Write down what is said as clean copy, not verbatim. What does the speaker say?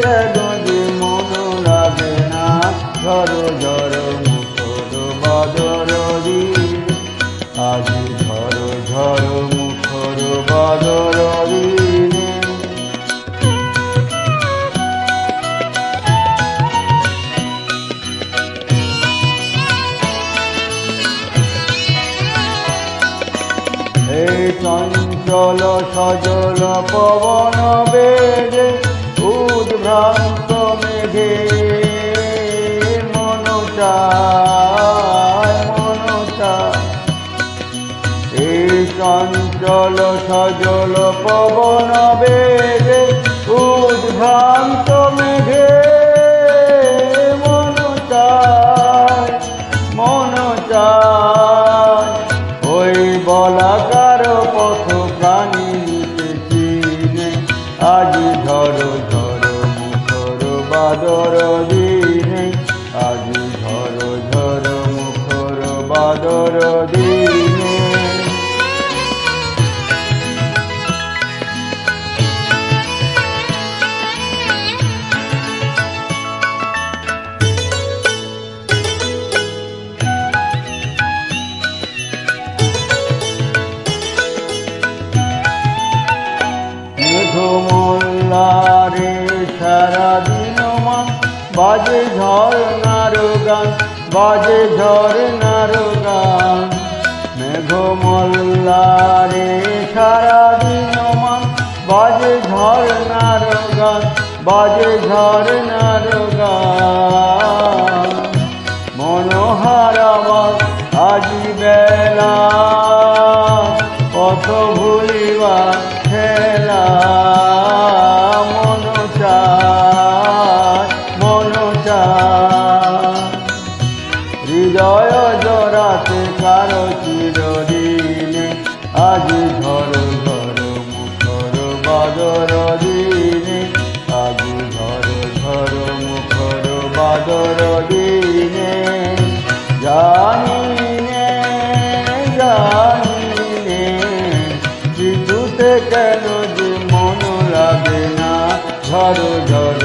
কেন যে মন লাগে না ঝড় ঝড় মুখর বাদর দিন আজ ঝড় ঝড় মুখর বাদর দিনে এই চঞ্চল সজল পবন বেগে উদ্ভ্রান্ত মেঘে মন চায় এই চঞ্চল সজল পবন বেগে উদ্ভ্রান্ত মেঘে মন চায় ওই বলাকার পথ প্রাণী চিনে আজ ঝড় ঝড় মুখর বাদর দিনে আজ ঝড় ঝড় মুখর বাদর দিনে মোল্লারে সারাদিন মান বাজে ঝর্ণার গান বাজে ঝর্ণার গান মেঘ মোল্লারে সারাদিন মান বাজে ঝর্ণার গান বাজে ঝর্ণার গান মনোহারাবাদ আজি বেলা পথ ভুলিবা খেলা মন চায় হৃদয় জড়াতে কারো চিরদিনে আজ ঝড় ঝড় মুখর বাদর দিনে আজ ঝড় ঝড় মুখর বাদর দিনে জানি কিছুতে কেন যে মন লাগে না ঝড় ঝড়